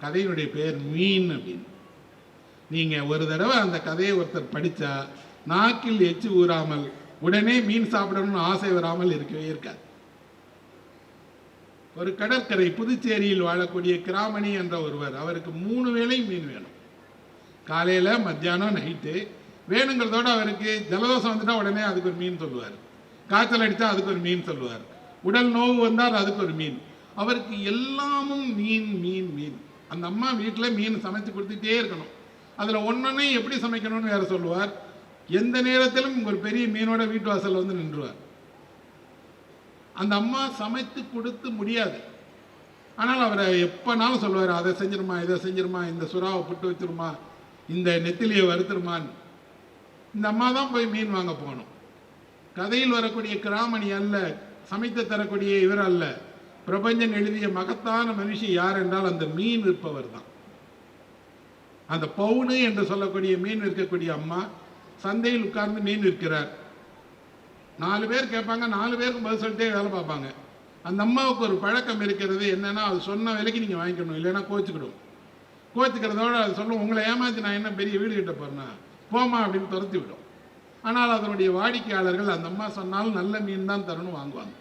கதையினுடைய பெயர் மீன் அப்படின்னு. நீங்கள் ஒரு தடவை அந்த கதையை ஒருத்தர் படித்தா நாக்கில் எச்சு ஊறாமல் உடனே மீன் சாப்பிடணும்னு ஆசை வராமல் இருக்கவே இருக்காது. ஒரு கடற்கரை புதுச்சேரியில் வாழக்கூடிய கிராமணி என்ற ஒருவர், அவருக்கு 3 வேளை மீன் வேணும். காலையில், மத்தியானம், நைட்டு வேணுங்கிறதோடு அவருக்கு ஜலதோஷம் வந்துட்டால் உடனே அதுக்கு ஒரு மீன் சொல்லுவார், காய்ச்சல் அடித்தா அதுக்கு ஒரு மீன் சொல்லுவார், உடல் நோவு வந்தால் அதுக்கு ஒரு மீன். அவருக்கு எல்லாமும் மீன் மீன் மீன். அந்த அம்மா வீட்டில் மீன் சமைச்சு கொடுத்துட்டே இருக்கணும். அதில் ஒன்றொன்னையும் எப்படி சமைக்கணும்னு வேறு சொல்லுவார். எந்த நேரத்திலும் ஒரு பெரிய மீனோட வீட்டு வாசலில் வந்து நின்றுவார். அந்த அம்மா சமைத்து கொடுத்து முடியாது. ஆனால் அவரை எப்போனாலும் சொல்லுவார், அதை செஞ்சிருமா, இதை செஞ்சிருமா, இந்த சுறாவை புட்டு வச்சிருமா, இந்த நெத்திலியை வறுத்துருமான்னு. இந்த அம்மா தான் போய் மீன் வாங்க போகணும். கதையில் வரக்கூடிய கிராமணி அல்ல, சமைத்து தரக்கூடிய இவர் அல்ல. பிரபஞ்சன் எழுதிய மகத்தான மனுஷி யார் என்றால் அந்த மீன் இருப்பவர் தான். அந்த பவுனு என்று சொல்லக்கூடிய மீன் இருக்கக்கூடிய அம்மா சந்தையில் உட்கார்ந்து மீன் விற்கிறார். 4 பேர் கேட்பாங்க, 4 பேருக்கும் பதில் சொல்லிட்டே வேலை பார்ப்பாங்க. அந்த அம்மாவுக்கு ஒரு பழக்கம் இருக்கிறது. என்னன்னா, அது சொன்ன விலைக்கு நீங்கள் வாங்கிக்கணும், இல்லைன்னா கோச்சிக்கிடும். கோச்சிக்கிறதோட அது சொல்லும், உங்களை ஏமாற்றி நான் என்ன பெரிய வீடு கிட்ட போறேன்னா, போமா அப்படின்னு துரத்தி விடும். ஆனால் அதனுடைய வாடிக்கையாளர்கள் அந்த அம்மா சொன்னாலும் நல்ல மீன் தான் தரணும் வாங்குவாங்க.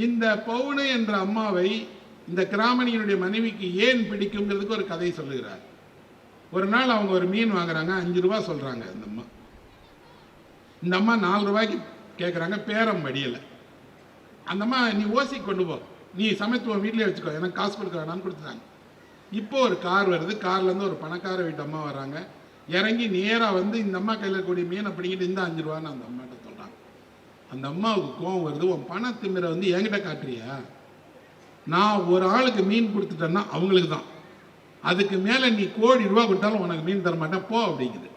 இந்த பவுனு என்ற அம்மாவை இந்த கிராமணியினுடைய மனைவிக்கு ஏன் பிடிக்குங்கிறதுக்கு ஒரு கதை சொல்லுகிறார். ஒரு நாள் அவங்க ஒரு மீன் வாங்குறாங்க, 5 ரூபா சொல்கிறாங்க. இந்த அம்மா 4 ரூபாய்க்கு கேட்குறாங்க, பேரம் வடியலை. அந்த அம்மா, நீ ஓசி கொண்டு போ, நீ சமைத்துவ வீட்டிலே வச்சுக்கோ, எனக்கு காசு கொடுக்க வேணான்னு கொடுத்துட்டாங்க. இப்போ ஒரு கார் வருது, கார்லேருந்து ஒரு பணக்கார வீட்டு அம்மா வராங்க. இறங்கி நேராக வந்து இந்த அம்மா கையில் இருக்கக்கூடிய மீனை பிடிக்கிட்டு இந்த 5 ரூபான்னு அந்த அம்மாட்ட சொல்கிறாங்க. அந்த அம்மாவுக்கு கோவம் வருது. உன் பணத்திமிரை வந்து என்கிட்ட காட்டுறியா? நான் ஒரு ஆளுக்கு மீன் கொடுத்துட்டேன்னா அவங்களுக்கு தான், அதுக்கு மேலே நீ கோடி ரூபா கொடுத்தாலும் உனக்கு மீன் தர மாட்டேன், போ அப்படிங்குது.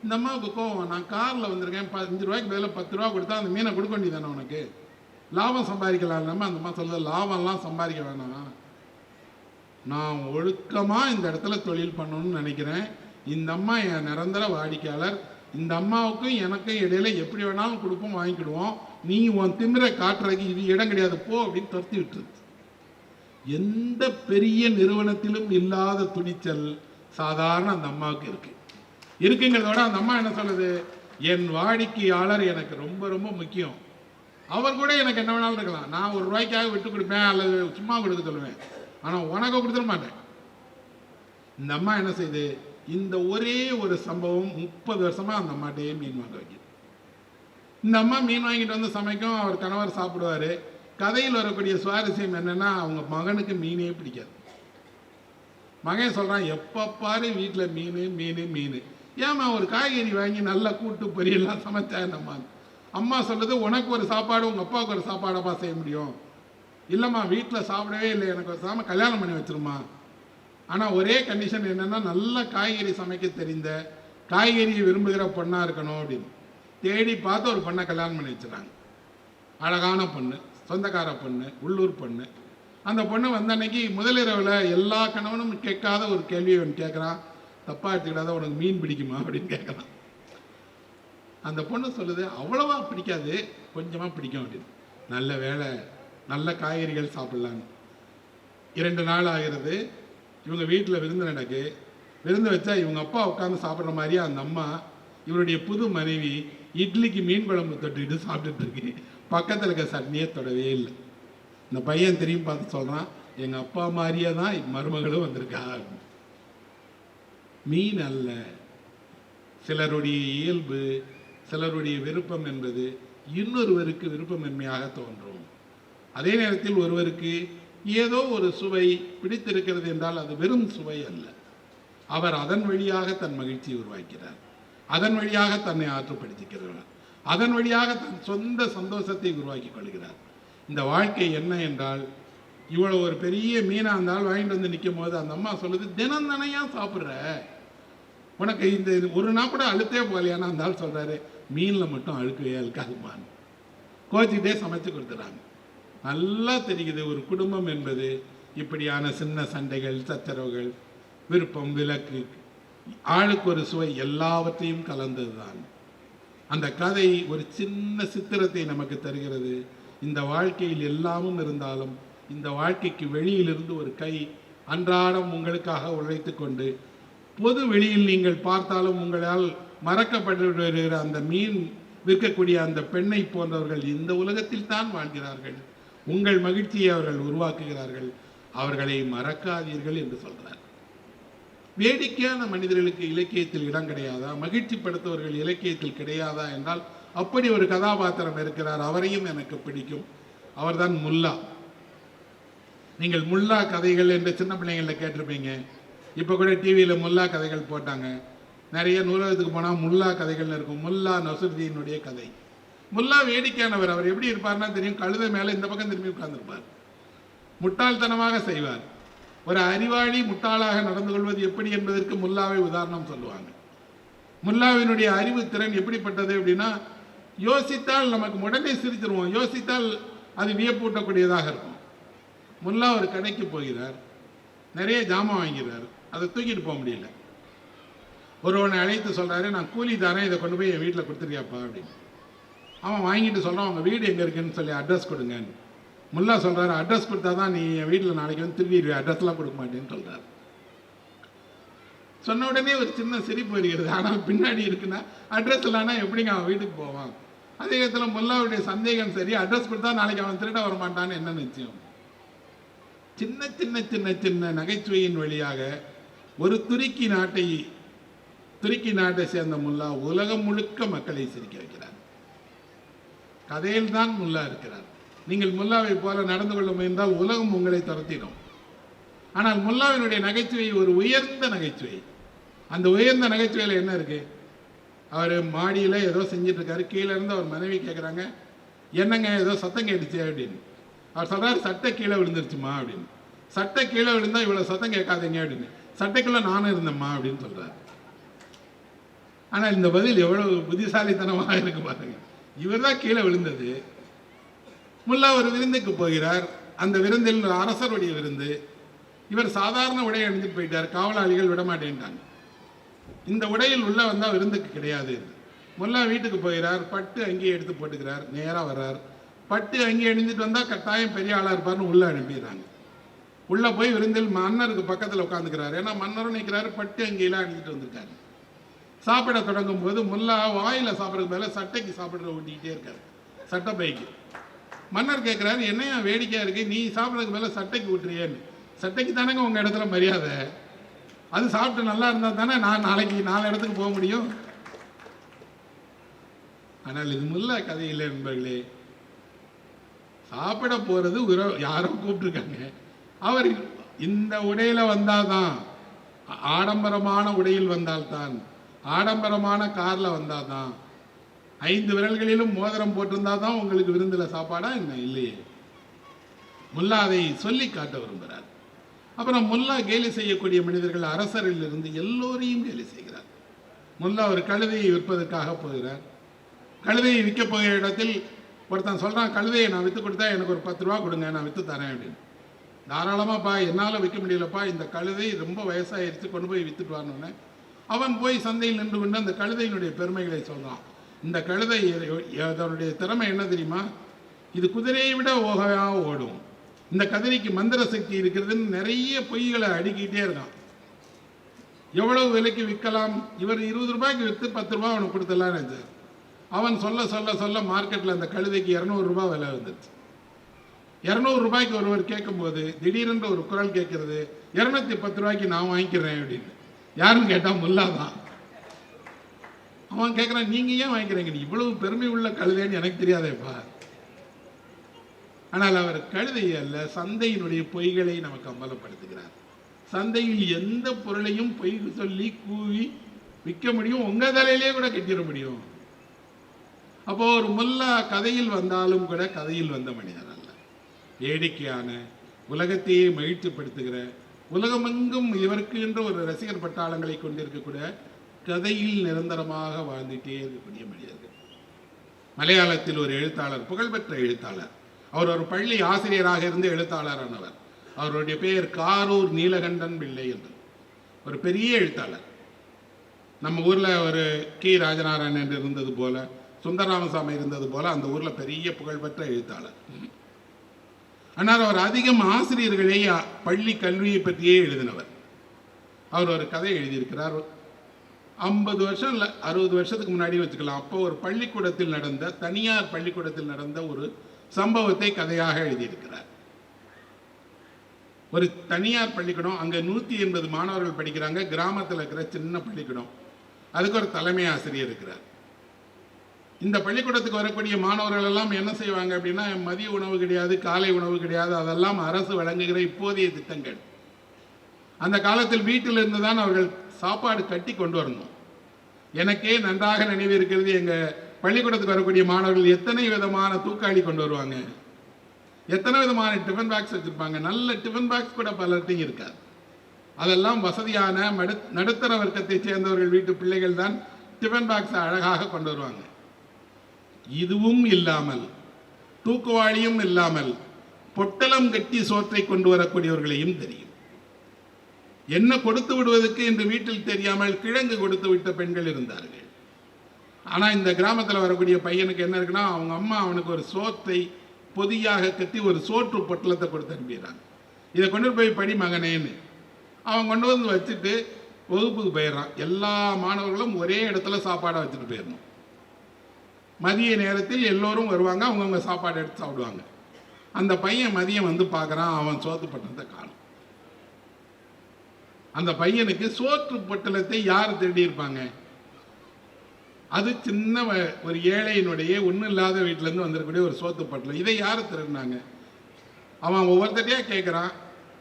இந்த அம்மாவுக்கு கோவம், நான் காரில் வந்திருக்கேன், 5 ரூபாய்க்கு பதிலாக 10 ரூபா கொடுத்தா அந்த மீனை கொடுக்க வேண்டியதானே உனக்கு, லாபம் சம்பாதிக்கலாம் இல்லாமல். அந்த அம்மா சொல்லுது, லாபம்லாம் சம்பாதிக்க வேணாம், நான் ஒழுக்கமாக இந்த இடத்துல தொழில் பண்ணணும்னு நினைக்கிறேன். இந்த அம்மா என் நிரந்தர வாடிக்கையாளர், இந்த அம்மாவுக்கும் எனக்கும் இடையில எப்படி வேணாலும் கொடுப்போம், வாங்கிக்கிடுவோம், நீ உன் திமிரை காட்டுறதுக்கு இது இடம் கிடையாது, போ அப்படின்னு துரத்தி விட்டுருது. எந்த பெரிய நிறுவனத்திலும் இல்லாத துணிச்சல் சாதாரண அந்த அம்மாவுக்கு இருக்குங்கிறதோட அந்த அம்மா என்ன சொல்லுது, என் வாடிக்கையாளர் எனக்கு ரொம்ப ரொம்ப முக்கியம், அவர் கூட எனக்கு என்ன வேணாலும் இருக்கலாம், நான் 1 ரூபாய்க்காக விட்டு கொடுப்பேன் அல்லது சும்மா கொடுக்க சொல்லுவேன், ஆனால் உனக்கு கொடுத்துட மாட்டேன். இந்த அம்மா என்ன செய்யுது, இந்த ஒரே ஒரு சம்பவம் 30 வருஷமாக அந்த அம்மாட்டையே மீன் வாங்க வைக்குது. இந்த அம்மா மீன் வாங்கிட்டு வந்து சமைக்கும், அவர் கணவர் சாப்பிடுவார். கதையில் வரக்கூடிய சுவாரஸ்யம் என்னென்னா, அவங்க மகனுக்கு மீனே பிடிக்காது. மகன் சொல்கிறான், எப்போ பாரு வீட்டில் மீன் மீன் மீன், ஏம்மா ஒரு காய்கறி வாங்கி நல்லா கூட்டு பொரியெல்லாம் சமைச்சா என்னம்மா? அம்மா சொல்லுது, உனக்கு ஒரு சாப்பாடு உங்கள் அப்பாவுக்கு ஒரு சாப்பாடப்பா செய்ய முடியும். இல்லைம்மா, வீட்டில் சாப்பிடவே இல்லை, எனக்கு ஒரு சாம கல்யாணம் பண்ணி வச்சிருமா. ஆனால் ஒரே கண்டிஷன் என்னென்னா, நல்ல காய்கறி சமைக்க தெரிந்த, காய்கறியை விரும்புகிற பொண்ணாக இருக்கணும் அப்படின்னு தேடி பார்த்து ஒரு பொண்ணை கல்யாணம் பண்ணி வச்சுறாங்க. அழகான பொண்ணு, சொந்தக்கார பொண்ணு, உள்ளூர் பொண்ணு. அந்த பொண்ணு வந்த அன்னைக்கு முதலிரவில் எல்லா கணவனும் கேட்காத ஒரு கேள்வியை அவன் கேட்குறான், தப்பாக எடுத்துக்கிட்டாத, உனக்கு மீன் பிடிக்குமா அப்படின்னு கேட்குறான். அந்த பொண்ணு சொல்லுது, அவ்வளவா பிடிக்காது, கொஞ்சமாக பிடிக்கும் அப்படின்னு. நல்ல வேலை, நல்ல காய்கறிகள் சாப்பிட்லான்னு. 2 நாள் ஆகிறது, இவங்க வீட்டில் விருந்து நடக்கு. விருந்து வச்சா இவங்க அப்பா உட்காந்து சாப்பிட்ற மாதிரியே அந்த அம்மா இவருடைய புது மனைவி இட்லிக்கு மீன் குழம்பு தொட்டுக்கிட்டு சாப்பிட்டுட்டு இருக்கு. பக்கத்தில் இருக்க சட்னியே தொடவே இல்லை. இந்த பையன் திரும்பி பார்த்து சொல்கிறான், எங்கள் அப்பா மாதிரியே தான் மருமகளும் வந்திருக்கா. மீன் அல்ல, சிலருடைய இயல்பு, சிலருடைய விருப்பம் என்பது இன்னொருவருக்கு விருப்பமின்மையாக தோன்றும். அதே நேரத்தில் ஒருவருக்கு ஏதோ ஒரு சுவை பிடித்திருக்கிறது என்றால் அது வெறும் சுவை அல்ல, அவர் அதன் வழியாக தன் மகிழ்ச்சியை உருவாக்கிறார், அதன் வழியாக தன்னை ஆற்றுப்படுத்திக்கிறார், அதன் வழியாக தன் சொந்த சந்தோஷத்தை உருவாக்கி கொள்கிறார். இந்த வாழ்க்கை என்ன என்றால், இவ்வளோ ஒரு பெரிய மீனாக இருந்தால் வாங்கிட்டு வந்து நிற்கும் போது அந்த அம்மா சொல்லுது, தினம் தானையா சாப்பிட்ற, உனக்கு இந்த ஒரு நாள் கூட அழுத்தே போகலையானா அந்த ஆள் சொல்கிறாரு, மீனில் மட்டும் அழுக்கவே அழுக்காதுமான்னு கோச்சிக்கிட்டே சமைச்சு கொடுத்துறாங்க. நல்லா தெரியுது, ஒரு குடும்பம் என்பது இப்படியான சின்ன சண்டைகள், சச்சரவுகள், விருப்பம், விலக்கு, ஆளுக்கு ஒரு சுவை, எல்லாவற்றையும் கலந்தது தான். அந்த கதை ஒரு சின்ன சித்திரத்தை நமக்கு தருகிறது. இந்த வாழ்க்கையில் எல்லாமும் இருந்தாலும் இந்த வாழ்க்கைக்கு வெளியிலிருந்து ஒரு கை அன்றாடம் உங்களுக்காக உழைத்து கொண்டு பொது வெளியில் நீங்கள் பார்த்தாலும் உங்களால் மறக்கப்பட்டு வருகிற அந்த மீன் விற்கக்கூடிய அந்த பெண்ணை போன்றவர்கள் இந்த உலகத்தில் தான் வாழ்கிறார்கள். உங்கள் மகிழ்ச்சியை அவர்கள் உருவாக்குகிறார்கள். அவர்களை மறக்காதீர்கள் என்று சொல்றார். வேடிக்கையான மனிதர்களுக்கு இலக்கியத்தில் இடம் கிடையாதா? மகிழ்ச்சிப்படுத்துவர்கள் இலக்கியத்தில் கிடையாதா என்றால் அப்படி ஒரு கதாபாத்திரம் இருக்கிறார். அவரையும் எனக்கு பிடிக்கும். அவர்தான் முல்லா. நீங்கள் முல்லா கதைகள் என்று சின்ன பிள்ளைங்கள கேட்டிருப்பீங்க. இப்போ கூட டிவியில் முல்லா கதைகள் போட்டாங்க. நிறைய நூலகத்துக்கு போனால் முல்லா கதைகள் இருக்கும். முல்லா நசுருதீனுடைய கதை. முல்லா வேடிக்கையானவர். அவர் எப்படி இருப்பார்னா தெரியும். கழுதை மேலே இந்த பக்கம் திரும்பி உட்கார்ந்துருப்பார். முட்டாள்தனமாக செய்வார். ஒரு அறிவாளி முட்டாளாக நடந்து கொள்வது எப்படி என்பதற்கு முல்லாவை உதாரணம் சொல்லுவாங்க. முல்லாவினுடைய அறிவு திறன் எப்படிப்பட்டது அப்படின்னா, யோசித்தால் நமக்கு உடனே சிரிச்சிருவோம், யோசித்தால் அது வியப்பூட்டக்கூடியதாக இருக்கும். முல்லா ஒரு கடைக்கு போகிறார், நிறைய ஜாமான் வாங்கிறார், அதை தூக்கிட்டு போக முடியல. ஒருவனை அழைத்து சொல்றாரு, நான் கூலி தரேன், இதை கொண்டு போய் என் வீட்டில் கொடுத்துருக்கியாப்பா அப்படின்னு. அவன் வாங்கிட்டு சொல்கிறான், அவங்க வீடு எங்கே இருக்குன்னு சொல்லி அட்ரஸ் கொடுங்கன்னு. முல்லா சொல்கிறாரு, அட்ரஸ் கொடுத்தா தான் நீ என் வீட்டில் நாளைக்கு வந்து திரும்பிடுவே, அட்ரஸ்லாம் கொடுக்க மாட்டேன்னு சொல்கிறார். சொன்ன உடனே ஒரு சின்ன சிரிப்பு வருகிறது. ஆனால் பின்னாடி இருக்குன்னா, அட்ரஸ் இல்லைன்னா எப்படிங்க அவன் வீட்டுக்கு போவான்? அதே நேரத்தில் முல்லாவுடைய சந்தேகம் சரி, அட்ரஸ் கொடுத்தா நாளைக்கு அவன் திருட வரமாட்டான்னு என்ன நிச்சயம்? சின்ன சின்ன சின்ன சின்ன நகைச்சுவையின் வழியாக ஒரு துருக்கி நாட்டை சேர்ந்த முல்லா உலகம் முழுக்க மக்களை சிரிக்க வைக்கிறார். கதையில் தான் முல்லா இருக்கிறார். நீங்கள் முல்லாவை போல நடந்து கொள்ள முயன்றால் உலகம் உங்களை துரத்திடும். ஆனால் முல்லாவினுடைய நகைச்சுவை ஒரு உயர்ந்த நகைச்சுவை. அந்த உயர்ந்த நகைச்சுவையில் என்ன இருக்கு? அவர் மாடியில் ஏதோ செஞ்சுட்டு இருக்காரு. கீழே இருந்து அவர் மனைவி கேட்குறாங்க, என்னங்க ஏதோ சத்தம் கேட்டுச்சு அப்படின்னு. அவர் சொல்றாரு, சட்டை கீழே விழுந்துருச்சுமா அப்படின்னு. சட்டை கீழே விழுந்தா இவ்வளோ சத்தம் கேட்காதீங்க அப்படின்னு. சட்டைக்குள்ள நானும் இருந்தேம்மா அப்படின்னு சொல்றாரு. ஆனால் இந்த பதில் எவ்வளவு புத்திசாலித்தனமாக இருக்கு பாருங்க. இவர் தான் கீழே விழுந்தது. முல்லா ஒரு விருந்துக்கு போகிறார். அந்த விருந்தில் அரசருடைய விருந்து. இவர் சாதாரண உடையை அணிஞ்சிட்டு போயிட்டார். காவலாளிகள் விடமாட்டேன்ட்டாங்க. இந்த உடையில் உள்ள வந்தால் விருந்துக்கு கிடையாது. முல்லா வீட்டுக்கு போகிறார். பட்டு அங்கேயே எடுத்து போட்டுக்கிறார். நேராக வர்றார். பட்டு அங்கேயே அணிஞ்சிட்டு வந்தால் கட்டாயம் பெரிய ஆளாக இருப்பார்னு உள்ளே அனுப்பிடுறாங்க. உள்ளே போய் விருந்தில் மன்னருக்கு பக்கத்தில் உட்காந்துக்கிறார். ஏன்னா மன்னரும் நிற்கிறாரு, பட்டு அங்கேயெல்லாம் அணிஞ்சிட்டு வந்திருக்காரு. சாப்பிட தொடங்கும் போது முல்லா வாயில் சாப்பிட்றதுக்கு மேலே சட்டைக்கு சாப்பிட்ற ஊட்டிக்கிட்டே இருக்காரு, சட்டை பைக்கு. மன்னர் கேட்குறாரு, என்னையா வேடிக்கையாக இருக்கு, நீ சாப்பிட்றதுக்கு மேலே சட்டைக்கு விட்டுறியேன்னு. சட்டைக்கு தானேங்க உங்கள் இடத்துல மரியாதை. அது சாப்பிட்டு நல்லா இருந்தால் தானே நான் நாளைக்கு 4 இடத்துக்கு போக முடியும். ஆனால் இது முல்லா கதை இல்லை நண்பர்களே. சாப்பிட போகிறது யாரோ கூப்பிட்டுருக்காங்க. அவர் இந்த உடையில வந்தாதான், ஆடம்பரமான உடையில் வந்தால்தான், ஆடம்பரமான காரில் வந்தாதான், 5 விரல்களிலும் மோதிரம் போட்டிருந்தா தான் உங்களுக்கு விருந்தில் சாப்பாடா என்ன? இல்லையே. முல்லா அதை சொல்லி காட்ட விரும்புகிறார். அப்புறம் முல்லா கேலி செய்யக்கூடிய மனிதர்கள் அரசரில் இருந்து எல்லோரையும் கேலி செய்கிறார். முல்லா ஒரு கழுதையை விற்பதற்காக போகிறார். கழுதையை விற்க போகிற இடத்தில் ஒருத்தன் சொல்கிறான், கழுதையை நான் விற்று கொடுத்தா எனக்கு ஒரு 10 ரூபா கொடுங்க, நான் விற்று தரேன் அப்படின்னு. தாராளமாப்பா, என்னால் விற்க முடியலப்பா, இந்த கழுதை ரொம்ப வயசாகிடுச்சு, கொண்டு போய் விற்றுட்டு வரணுன்னு அவன் போய் சந்தையில் நின்று கொண்டு அந்த கழுதையினுடைய பெருமைகளை சொல்கிறான். இந்த கழுதை அதனுடைய திறமை என்ன தெரியுமா? இது குதிரையை விட ஓகையாக ஓடும். இந்த கதிரைக்கு மந்திர சக்தி இருக்கிறதுன்னு நிறைய பொய்களை அடுக்கிட்டே இருக்கான். எவ்வளவு விலைக்கு விற்கலாம்? இவர் 20 ரூபாய்க்கு விற்று 10 ரூபா அவனுக்கு கொடுத்துடலான்னு நினைச்சார். அவன் சொல்ல சொல்ல சொல்ல மார்க்கெட்டில் அந்த கழுதைக்கு 200 ரூபாய் விலை வந்துருச்சு. 200 ரூபாய்க்கு ஒருவர் கேட்கும்போது திடீரென்று ஒரு குரல் கேட்கறது, 210 ரூபாய்க்கு நான் வாங்கிக்கிறேன் அப்படின்னு. யாருன்னு கேட்டால் முல்லா தான். அவன் கேட்குறான், நீங்கள் ஏன் வாங்கிக்கிறீங்க? நீ இவ்வளவு பெருமை உள்ள கழுதைன்னு எனக்கு தெரியாதேப்பா. ஆனால் அவர் கழுதை அல்ல, சந்தையினுடைய பொய்களை நமக்கு அம்பலப்படுத்துகிறார். சந்தையில் எந்த பொருளையும் பொய் சொல்லி கூவி விற்க முடியும், உங்கள் தலையிலே கூட கட்டிட முடியும். அப்போ ஒரு முல்லா கதையில் வந்தாலும் கூட கதையில் வந்த மனிதர் அல்ல. வேடிக்கையான, உலகத்தையே மகிழ்ச்சிப்படுத்துகிற, உலகமெங்கும் இவருக்கு என்று ஒரு ரசிகர் பட்டாளங்களை கொண்டிருக்கக்கூடிய, கதையில் நிரந்தரமாக வாழ்ந்துட்டே இருக்கக்கூடிய மனிதர்கள். மலையாளத்தில் ஒரு எழுத்தாளர், புகழ்பெற்ற எழுத்தாளர், அவர் ஒரு பள்ளி ஆசிரியராக இருந்து எழுத்தாளரானவர். அவருடைய பெயர் காரூர் நீலகண்டன் பிள்ளை என்று. ஒரு பெரிய எழுத்தாளர். நம்ம ஊரில் ஒரு கி ராஜநாராயணன் என்று இருந்தது போல, சுந்தரராமசாமி இருந்தது போல அந்த ஊரில் பெரிய புகழ்பெற்ற எழுத்தாளர். ஆனால் அவர் அதிகம் ஆசிரியர்களை பள்ளி கல்வியை பற்றியே எழுதினவர். அவர் ஒரு கதை எழுதியிருக்கிறார். 50 வருஷம் இல்லை 60 வருஷத்துக்கு முன்னாடி வச்சுக்கலாம். அப்போ ஒரு பள்ளிக்கூடத்தில் நடந்த, தனியார் பள்ளிக்கூடத்தில் நடந்த ஒரு சம்பவத்தை கதையாக எழுதியிருக்கிறார். ஒரு தனியார் பள்ளிக்கூடம், அங்கே 180 மாணவர்கள் படிக்கிறாங்க. கிராமத்தில் இருக்கிற சின்ன பள்ளிக்கூடம். அதுக்கு ஒரு தலைமை ஆசிரியர் இருக்கிறார். இந்த பள்ளிக்கூடத்துக்கு வரக்கூடிய மாணவர்கள் எல்லாம் என்ன செய்வாங்க அப்படின்னா, மதிய உணவு கிடையாது, காலை உணவு கிடையாது. அதெல்லாம் அரசு வழங்குகிற இப்போதைய திட்டங்கள். அந்த காலத்தில் வீட்டில் இருந்து தான் அவர்கள் சாப்பாடு கட்டி கொண்டு வரணும். எனக்கே நன்றாக நினைவு இருக்கிறது, எங்கள் பள்ளிக்கூடத்துக்கு வரக்கூடிய மாணவர்கள் எத்தனை விதமான தூக்காளி கொண்டு வருவாங்க, எத்தனை விதமான டிஃபன் பாக்ஸ் வச்சுருப்பாங்க. நல்ல டிஃபன் பாக்ஸ் கூட பலர்ட்டையும் இருக்காது. அதெல்லாம் வசதியான நடுத்தர வர்க்கத்தை சேர்ந்தவர்கள் வீட்டு பிள்ளைகள் தான் டிஃபன் பாக்ஸை அழகாக கொண்டு வருவாங்க. இதுவும் இல்லாமல், தூக்குவாளியும் இல்லாமல், பொட்டலம் கட்டி சோற்றை கொண்டு வரக்கூடியவர்களையும் தெரியும். என்ன கொடுத்து விடுவதற்கு என்று வீட்டில் தெரியாமல் கிழங்கு கொடுத்து விட்ட பெண்கள் இருந்தார்கள். ஆனால் இந்த கிராமத்தில் வரக்கூடிய பையனுக்கு என்ன இருக்குன்னா, அவங்க அம்மா அவனுக்கு ஒரு சோத்தை பொதியாக கட்டி ஒரு சோற்று பொட்டலத்தை கொடுத்து அனுப்பிடுறாங்க. இதை கொண்டு போய் படி மகனேன்னு அவன் கொண்டு வந்து வச்சுட்டு வகுப்புக்கு போயிடுறான். எல்லா மாணவர்களும் ஒரே இடத்துல சாப்பாடை வச்சுட்டு போயிடணும். மதிய நேரத்தில் எல்லோரும் வருவாங்க, அவங்கவுங்க சாப்பாடு எடுத்து சாப்பிடுவாங்க. அந்த பையன் மதியம் வந்து பார்க்குறான், அவன் சோத்து பட்டணத்தை காணும். அந்த பையனுக்கு சோற்று பொட்டலத்தை யார் திருடி இருப்பாங்க? அது சின்ன ஒரு ஏழையினுடைய ஒன்றும் இல்லாத வீட்டிலேருந்து வந்திருக்கக்கூடிய ஒரு சோத்து பொட்டலம். இதை யார் திருடினாங்க? அவன் ஒவ்வொருத்தரையாக கேட்குறான்,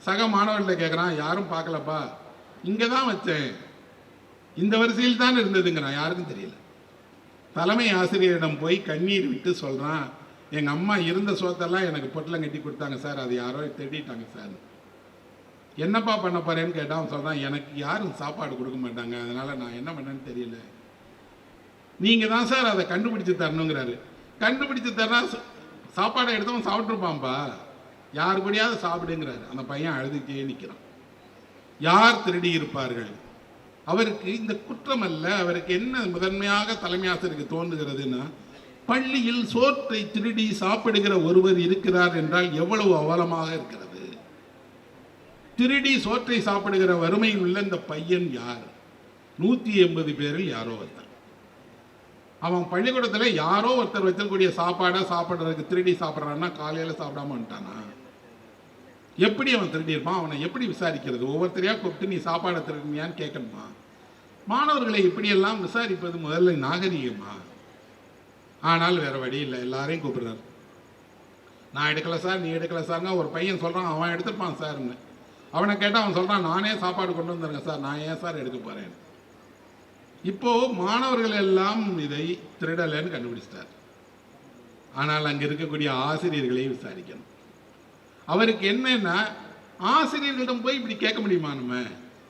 சக மாணவர்கள்ட்ட கேட்குறான். யாரும் பார்க்கலப்பா, இங்கே தான் வச்சேன், இந்த வரிசையில் தான் இருந்ததுங்கிறான். யாருக்கும் தெரியல. தலைமை ஆசிரியரிடம் போய் கண்ணீர் விட்டு சொல்கிறான், எங்கள் அம்மா இருந்த சோத்தெல்லாம் எனக்கு பொட்டலம் கட்டி கொடுத்தாங்க சார், அது யாரோ திருடிட்டாங்க சார். என்னப்பா பண்ண போறேன்னு கேட்டால் அவன் சொல்கிறான், எனக்கு யாரும் சாப்பாடு கொடுக்க மாட்டாங்க, அதனால் நான் என்ன பண்ணேன்னு தெரியல. நீங்கள் தான் சார் அதை கண்டுபிடிச்சு தரணுங்கிறாரு. கண்டுபிடிச்சு தரனா சாப்பாடை எடுத்தவன் சாப்பிட்ருப்பான்ப்பா, யார் கூடயாவது சாப்பிடுங்கிறாரு. அந்த பையன் அழுதுகிட்டே நிற்கிறான். யார் திருடி இருப்பார்கள்? அவருக்கு இந்த குற்றம் அல்ல. அவருக்கு என்ன முதன்மையாக தலைமை ஆசிரியருக்கு தோன்றுகிறதுன்னா, பள்ளியில் சோற்றை திருடி சாப்பிடுகிற ஒருவர் இருக்கிறார் என்றால் எவ்வளவு அவலமாக இருக்கிறது. திருடி சோற்றை சாப்பிடுகிற வறுமையில் உள்ள இந்த பையன் யார்? 180 பேரில் யாரோ ஒருத்தர். அவன் பள்ளிக்கூடத்தில் யாரோ ஒருத்தர் வச்சிருக்கக்கூடிய சாப்பாடை சாப்பிட்றதுக்கு திருடி சாப்பிட்றான்னா காலையில் சாப்பிடாம வந்துட்டானா? எப்படி அவன் திருடி இருப்பான்? அவனை எப்படி விசாரிக்கிறது? ஒவ்வொருத்தரையா கூப்பிட்டு நீ சாப்பாடை திருடினியான்னு கேட்கணுமா? மாணவர்களை இப்படியெல்லாம் விசாரிப்பது முதல்ல நாகரிகமா? ஆனால் வேற வழி இல்லை, எல்லாரையும் கூப்பிடுறாரு. நான் எடுக்கல சார், நீ எடுக்கல சார்னா ஒரு பையன் சொல்கிறான், அவன் எடுத்துருப்பான் சார்ன்னு. அவனை கேட்டால் அவன் சொல்கிறான், நானே சாப்பாடு கொண்டு வந்துருங்க சார், நான் ஏன் சார் எடுக்க போகிறேன். இப்போது மாணவர்கள் எல்லாம் இதை திருடலைன்னு கண்டுபிடிச்சிட்டார். ஆனால் அங்கே இருக்கக்கூடிய ஆசிரியர்களை விசாரிக்கணும். அவருக்கு என்னன்னா, ஆசிரியர்களிடம் போய் இப்படி கேட்க முடியுமா? நம்ம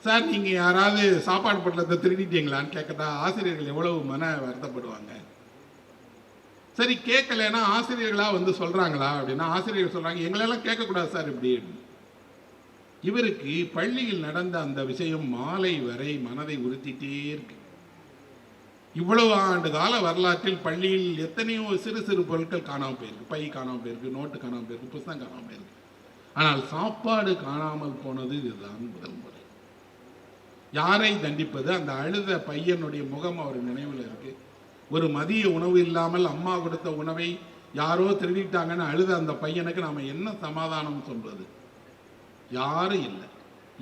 சார் நீங்கள் யாராவது சாப்பாடு பொட்டலத்தை திருடிட்டீங்களான்னு கேட்கட்டா ஆசிரியர்கள் எவ்வளவு மன வருத்தப்படுவாங்க. சரி கேட்கலன்னா ஆசிரியர்களாக வந்து சொல்கிறாங்களா அப்படின்னா, ஆசிரியர்கள் சொல்கிறாங்க எங்களெல்லாம் கேட்கக்கூடாது சார் இப்படி. இவருக்கு பள்ளியில் நடந்த அந்த விஷயம் மாலை வரை மனதை உறுத்திட்டே இருக்கு. இவ்வளவு ஆண்டு கால வரலாற்றில் பள்ளியில் எத்தனையோ சிறு சிறு பொருட்கள் காணாமல் போயிருக்கு. பை காணாமல் போயிருக்கு, நோட்டு காணாமல் போயிருக்கு, புத்தகம் காணாமல் போயிருக்கு. ஆனால் சாப்பாடு காணாமல் போனது இதுதான் முதல் முறை. யாரை தண்டிப்பது? அந்த அழுத பையனுடைய முகம் அவர் நினைவில் இருக்கு. ஒரு மதிய உணவு இல்லாமல் அம்மா கொடுத்த உணவை யாரோ திருடிட்டாங்கன்னு அழுத அந்த பையனுக்கு நாம என்ன சமாதானம் சொல்றது? யாரும் இல்லை,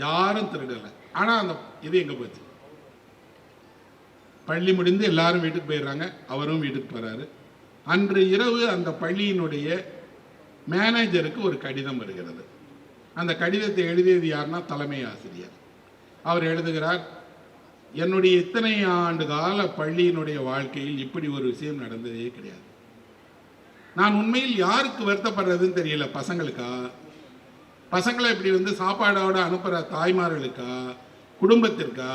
யாரும் திருடலை. ஆனால் அந்த இது எங்கே போச்சு? பள்ளி முடிந்து எல்லாரும் வீட்டுக்கு போயிடுறாங்க, அவரும் வீட்டுக்கு போகிறாரு. அன்று இரவு அந்த பள்ளியினுடைய மேனேஜருக்கு ஒரு கடிதம் வருகிறது. அந்த கடிதத்தை எழுதியது யாருன்னா தலைமை ஆசிரியர். அவர் எழுதுகிறார், என்னுடைய இத்தனை ஆண்டு கால பள்ளியினுடைய வாழ்க்கையில் இப்படி ஒரு விஷயம் நடந்ததே கிடையாது. நான் உண்மையில் யாருக்கு வருத்தப்படுறதுன்னு தெரியல. பசங்களுக்கா, பசங்களை இப்படி வந்து சாப்பாடோட அனுப்புகிற தாய்மார்களுக்கா, குடும்பத்திற்கா,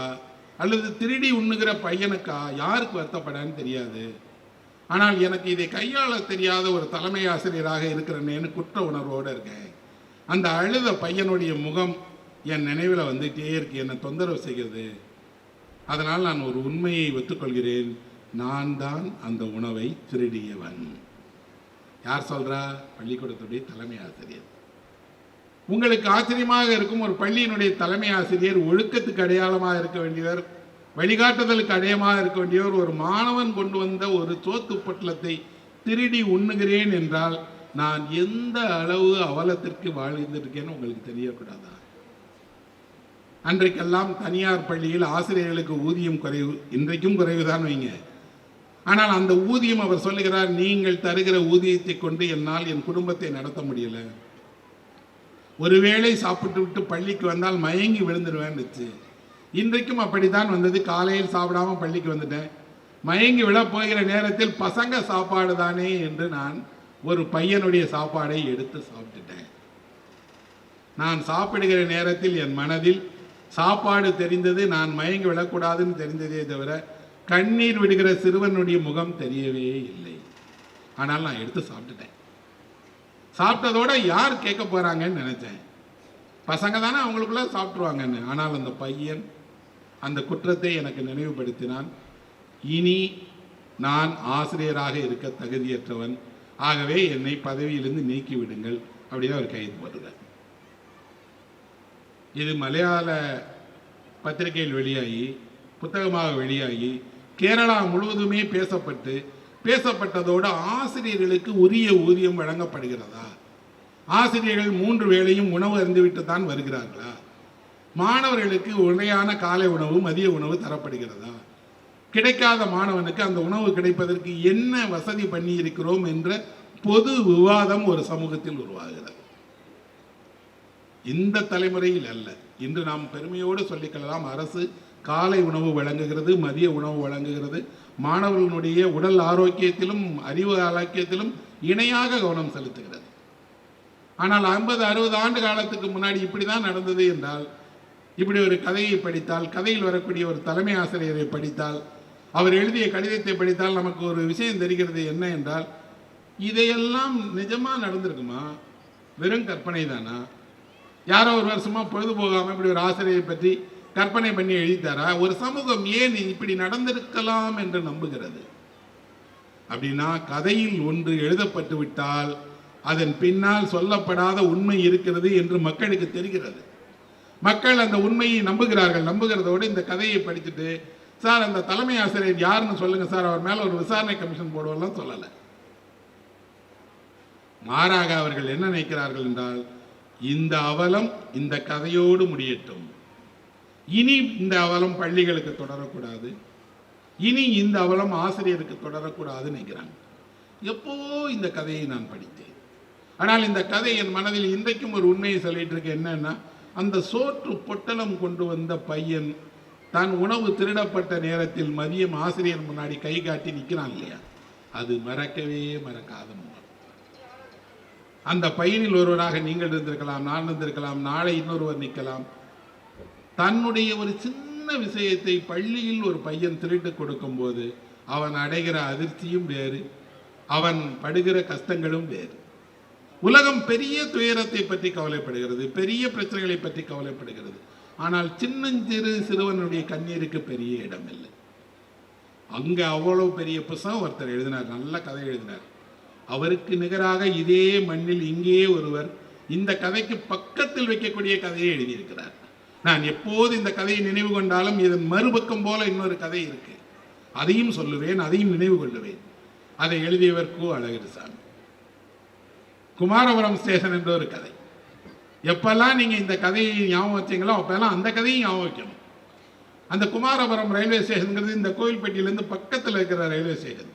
அல்லது திருடி உண்ணுகிற பையனுக்கா, யாருக்கு வருத்தப்படான்னு தெரியாது. ஆனால் எனக்கு இதை கையாள தெரியாத ஒரு தலைமை ஆசிரியராக இருக்கிறேன்னு குற்ற உணர்வோடு இருக்கேன். அந்த அழுத பையனுடைய முகம் என் நினைவில் வந்துகிட்டே இருக்கு, என்னை தொந்தரவு செய்கிறது. அதனால் நான் ஒரு உண்மையை ஒத்துக்கொள்கிறேன், நான் தான் அந்த உணவை திருடியவன். யார் சொல்கிறா? பள்ளிக்கூடத்துடைய தலைமை ஆசிரியர். உங்களுக்கு ஆச்சரியமாக இருக்கும், ஒரு பள்ளியினுடைய தலைமை ஆசிரியர் ஒழுக்கத்துக்கு அடையாளமாக இருக்க வேண்டியவர், வழிகாட்டுதலுக்கு அடையாளமாக இருக்க வேண்டியவர், ஒரு மாணவன் கொண்டு வந்த ஒரு சோத்து பொட்டலத்தை திருடி உண்ணுகிறேன் என்றால் நான் எந்த அளவு அவலத்திற்கு வாழ்ந்திருக்கேன்னு உங்களுக்கு தெரியக்கூடாதா? அன்றைக்கெல்லாம் தனியார் பள்ளியில் ஆசிரியர்களுக்கு ஊதியம் குறைவு, இன்றைக்கும் குறைவுதான் வைங்க. ஆனால் அந்த ஊதியம், அவர் சொல்லுகிறார், நீங்கள் தருகிற ஊதியத்தை கொண்டு என்னால் என் குடும்பத்தை நடத்த முடியல, ஒருவேளை சாப்பிட்டு விட்டு பள்ளிக்கு வந்தால் மயங்கி விழுந்துடுவேன்னுச்சு. இன்றைக்கும் அப்படித்தான் வந்தது. காலையில் சாப்பிடாம பள்ளிக்கு வந்துட்டேன், மயங்கி விழ போகிற நேரத்தில் பசங்க சாப்பாடு தானே என்று நான் ஒரு பையனுடைய சாப்பாடை எடுத்து சாப்பிட்டுட்டேன். நான் சாப்பிடுகிற நேரத்தில் என் மனதில் சாப்பாடு தெரிந்தது, நான் மயங்கி விழக்கூடாதுன்னு தெரிந்ததே தவிர கண்ணீர் விடுகிற சிறுவனுடைய முகம் தெரியவே இல்லை. ஆனால் நான் எடுத்து சாப்பிட்டுட்டேன். சாப்பிட்டதோட யார் கேட்க போறாங்கன்னு நினைச்சேன், பசங்க தானே அவங்களுக்குள்ள சாப்பிட்டுருவாங்கன்னு. ஆனால் அந்த பையன் அந்த குற்றத்தை எனக்கு நினைவுபடுத்தினான். இனி நான் ஆசிரியராக இருக்க தகுதியற்றவன், ஆகவே என்னை பதவியிலிருந்து நீக்கி விடுங்கள் அப்படின்னு அவர் கைது போடுறார். இது மலையாள பத்திரிகையில் வெளியாகி, புத்தகமாக வெளியாகி, கேரளா முழுவதுமே பேசப்பட்டதோடு ஆசிரியர்களுக்கு உரிய ஊதியம் வழங்கப்படுகிறதா? ஆசிரியர்கள் 3 வேளையும் உணவு அருந்துவிட்டு தான் வருகிறார்களா? மாணவர்களுக்கு உண்மையான காலை உணவு, மதிய உணவு தரப்படுகிறதா? கிடைக்காத மாணவனுக்கு அந்த உணவு கிடைப்பதற்கு என்ன வசதி பண்ணி இருக்கிறோம் என்ற பொது விவாதம் ஒரு சமூகத்தில் உருவாகிறது. இந்த தலைமுறையில் அல்ல, இன்று நாம் பெருமையோடு சொல்லிக்கலாம், அரசு காலை உணவு வழங்குகிறது, மதிய உணவு வழங்குகிறது, மாணவர்களுடைய உடல் ஆரோக்கியத்திலும் அறிவு ஆரோக்கியத்திலும் இணையாக கவனம் செலுத்துகிறது. ஆனால் 50-60 ஆண்டு காலத்துக்கு முன்னாடி இப்படி தான் நடந்தது என்றால், இப்படி ஒரு கதையை படித்தால், கதையில் வரக்கூடிய ஒரு தலைமை ஆசிரியரை படித்தால், அவர் எழுதிய கடிதத்தை படித்தால் நமக்கு ஒரு விஷயம் தெரிகிறது. என்ன என்றால், இதையெல்லாம் நிஜமா நடந்திருக்குமா, வெறும் கற்பனை தானா? யாரோ ஒரு வருஷமா பொழுது போகாமல் இப்படி ஒரு ஆசிரியரை பற்றி கற்பனை பண்ணி எழுதித்தாரா? ஒரு சமூகம் ஏன் இப்படி நடந்திருக்கலாம் என்று நம்புகிறது? அப்படின்னா கதையில் ஒன்று எழுதப்பட்டு விட்டால் அதன் பின்னால் சொல்லப்படாத உண்மை இருக்கிறது என்று மக்களுக்கு தெரிகிறது. மக்கள் அந்த உண்மையை நம்புகிறார்கள். நம்புகிறதோடு இந்த கதையை படிச்சுட்டு, சார் அந்த தலைமை ஆசிரியர் யாருன்னு சொல்லுங்க சார், அவர் மேல ஒரு விசாரணை கமிஷன் போடுவதெல்லாம் சொல்லலை. மாறாக அவர்கள் என்ன நினைக்கிறார்கள் என்றால், இந்த அவலம் இந்த கதையோடு முடியட்டும், இனி இந்த அவலம் பள்ளிகளுக்கு தொடரக்கூடாது, இனி இந்த அவலம் ஆசிரியருக்கு தொடரக்கூடாதுன்னு நினைக்கிறாங்க. எப்போ இந்த கதையை நான் படித்தேன். ஆனால் இந்த கதை என் மனதில் இன்றைக்கும் ஒரு உண்மையை சொல்லிட்டு இருக்கு. என்னன்னா, அந்த சோற்று பொட்டலம் கொண்டு வந்த பையன் தான் உணவு திருடப்பட்ட நேரத்தில் மதியம் ஆசிரியர் முன்னாடி கை காட்டி நிற்கிறான் இல்லையா, அது மறக்கவே மறக்காத முறை. அந்த பையனில் ஒருவராக நீங்கள் இருந்திருக்கலாம், நான் இருந்திருக்கலாம், நாளை இன்னொருவர் நிற்கலாம். தன்னுடைய ஒரு சின்ன விஷயத்தை பள்ளியில் ஒரு பையன் திருட்டு கொடுக்கும் போது அவன் அடைகிற அதிர்ச்சியும் வேறு, அவன் படுகிற கஷ்டங்களும் வேறு. உலகம் பெரிய துயரத்தை பற்றி கவலைப்படுகிறது, பெரிய பிரச்சனைகளை பற்றி கவலைப்படுகிறது. ஆனால் சின்னஞ்சிறு சிறுவனுடைய கண்ணீருக்கு பெரிய இடம் இல்லை. அங்க அவ்வளவு பெரிய புத்தகம் ஒருத்தர் எழுதினார், நல்ல கதை எழுதினார். அவருக்கு நிகராக இதே மண்ணில் இங்கே ஒருவர் இந்த கதைக்கு பக்கத்தில் வைக்கக்கூடிய கதையை எழுதியிருக்கிறார். நான் எப்போது இந்த கதையை நினைவு கொண்டாலும் இதன் மறுபக்கம் போல இன்னொரு கதை இருக்கு, அதையும் சொல்லுவேன், அதையும் நினைவு கொள்ளுவேன். அதை எழுதியவர் கு. அழகிரிசாமி. குமாரபுரம் ஸ்டேஷன் என்ற ஒரு கதை. எப்பெல்லாம் நீங்க இந்த கதையை ஞாபகம் வச்சீங்களோ அப்பெல்லாம் அந்த கதையை ஞாபகம் வைக்கணும். அந்த குமாரபுரம் ரயில்வே ஸ்டேஷனுங்கிறது இந்த கோயில்பட்டியிலேருந்து பக்கத்தில் இருக்கிற ரயில்வே ஸ்டேஷன்.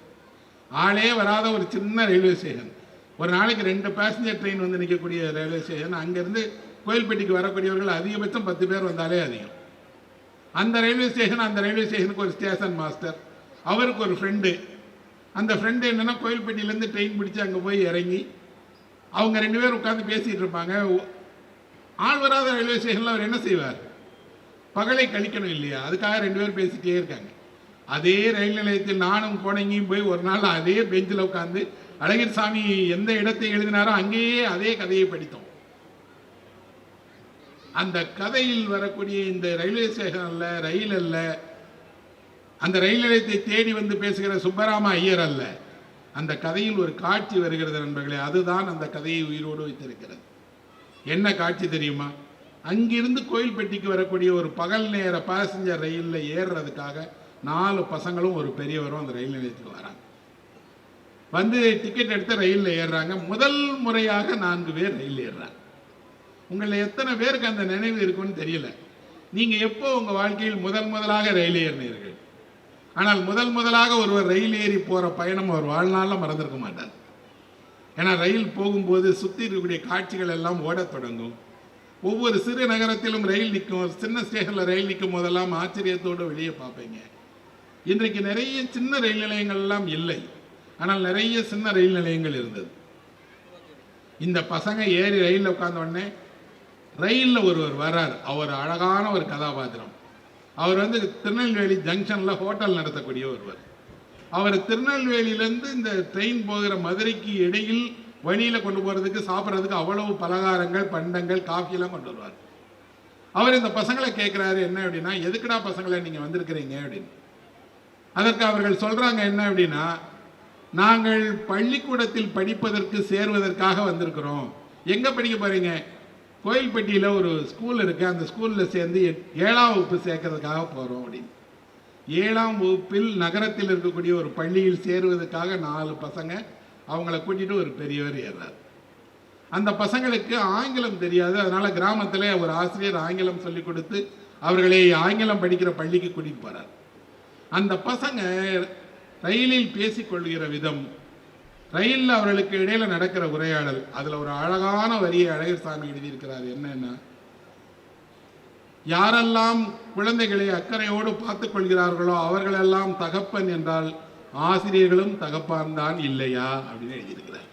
ஆளே வராத ஒரு சின்ன ரயில்வே ஸ்டேஷன். ஒரு நாளைக்கு 2 பேசஞ்சர் ட்ரெயின் வந்து நிற்கக்கூடிய ரயில்வே ஸ்டேஷன். அங்கேருந்து கோயில்பட்டிக்கு வரக்கூடியவர்கள் அதிகபட்சம் 10 பேர் வந்தாலே அதிகம். அந்த ரயில்வே ஸ்டேஷனுக்கு ஒரு ஸ்டேஷன் மாஸ்டர், அவருக்கு ஒரு ஃப்ரெண்டு. அந்த ஃப்ரெண்டு என்னென்னா, கோயில்பட்டியிலேருந்து ட்ரெயின் பிடிச்சி அங்கே போய் இறங்கி அவங்க 2 பேர் உட்காந்து பேசிகிட்டு இருப்பாங்க. ஆள் வராத ரயில்வே ஸ்டேஷனில் அவர் என்ன செய்வார், பகலை கழிக்கணும் இல்லையா, அதுக்காக 2 பேர் பேசிகிட்டே இருக்காங்க. அதே ரயில் நிலையத்தில் நானும் கோணங்கியும் போய் ஒரு நாள் அதே பெஞ்சில் உட்காந்து அழகிரிசாமி எந்த இடத்தை எழுதினாரோ அங்கேயே அதே கதையை படித்தோம். அந்த கதையில் வரக்கூடிய இந்த ரயில்வே ஸ்டேஷன் அல்ல, ரயில் அல்ல, அந்த ரயில் நிலையத்தை தேடி வந்து பேசுகிற சுப்பராம ஐயர் அல்ல, அந்த கதையில் ஒரு காட்சி வருகிறது நண்பர்களே, அதுதான் அந்த கதையை உயிரோடு வைத்திருக்கிறது. என்ன காட்சி தெரியுமா? அங்கிருந்து கோயில்பட்டிக்கு வரக்கூடிய ஒரு பகல் நேர பாசஞ்சர் ரயிலில் ஏறுறதுக்காக 4 பசங்களும் ஒரு பெரியவரும் அந்த ரயில் நிலையத்துக்கு வராங்க. வந்து டிக்கெட் எடுத்து ரயிலில் ஏறுறாங்க. முதல் முறையாக 4 பேர் ரயில் ஏறுறாங்க. உங்களில் எத்தனை பேருக்கு அந்த நினைவு இருக்குன்னு தெரியல. நீங்கள் எப்போ உங்கள் வாழ்க்கையில் முதலாக ரயில் ஏறினீர்கள்? ஆனால் முதலாக ஒருவர் ரயில் ஏறி போகிற பயணம் அவர் வாழ்நாளில் மறந்துருக்க மாட்டார். ஏன்னா ரயில் போகும்போது சுற்றி இருக்கக்கூடிய காட்சிகள் எல்லாம் ஓடத் தொடங்கும். ஒவ்வொரு சிறு நகரத்திலும் ரயில் நிற்கும். சின்ன ஸ்டேஷனில் ரயில் நிற்கும் போதெல்லாம் ஆச்சரியத்தோடு வெளியே பார்ப்பீங்க. இன்றைக்கு நிறைய சின்ன ரயில் நிலையங்கள் எல்லாம் இல்லை, ஆனால் நிறைய சின்ன ரயில் நிலையங்கள் இருந்தது. இந்த பசங்க ஏறி ரயிலில் உட்கார்ந்த உடனே ரயிலில் ஒருவர் வர்றார். அவர் அழகான ஒரு கதாபாத்திரம். அவர் வந்து திருநெல்வேலி ஜங்ஷனில் ஹோட்டல் நடத்தக்கூடிய ஒருவர். அவர் திருநெல்வேலியிலேருந்து இந்த ட்ரெயின் போகிற மதுரைக்கு இடையில் வழியில் கொண்டு போகிறதுக்கு சாப்பிட்றதுக்கு அவ்வளவு பலகாரங்கள், பண்டங்கள், காஃபியெல்லாம் கொண்டு வருவார். அவர் இந்த பசங்களை கேட்குறாரு, என்ன அப்படின்னா, எதுக்குடா பசங்களை நீங்கள் வந்திருக்கிறீங்க அப்படின்னு. அதற்கு அவர்கள் சொல்கிறாங்க என்ன அப்படின்னா, நாங்கள் பள்ளிக்கூடத்தில் படிப்பதற்கு சேர்வதற்காக வந்திருக்கிறோம். எங்கே படிக்க போகிறீங்க? கோயில்பட்டியில் ஒரு ஸ்கூல் இருக்குது, அந்த ஸ்கூலில் சேர்ந்து 7ஆம் வகுப்பு சேர்க்கறதுக்காக போகிறோம் அப்படின்னு. 7ஆம் வகுப்பில் நகரத்தில் இருக்கக்கூடிய ஒரு பள்ளியில் சேருவதற்காக 4 பசங்க அவங்கள கூட்டிகிட்டு ஒரு பெரியவர் ஏறார். அந்த பசங்களுக்கு ஆங்கிலம் தெரியாது. அதனால் கிராமத்தில் ஒரு ஆசிரியர் ஆங்கிலம் சொல்லிக் கொடுத்து அவர்களை ஆங்கிலம் படிக்கிற பள்ளிக்கு கூட்டிகிட்டு போகிறார். அந்த பசங்க ரயிலில் பேசிக்கொள்கிற விதம், ரயிலில் அவர்களுக்கு இடையில் நடக்கிற உரையாடல், அதில் ஒரு அழகான வரியை அழகர்சாமி எழுதியிருக்கிறார். என்னன்னா, யாரெல்லாம் குழந்தைகளை அக்கறையோடு பார்த்துக் கொள்கிறார்களோ அவர்களெல்லாம் தகப்பன் என்றால் ஆசிரியர்களும் தகப்பான் தான் இல்லையா அப்படின்னு எழுதியிருக்கிறார்.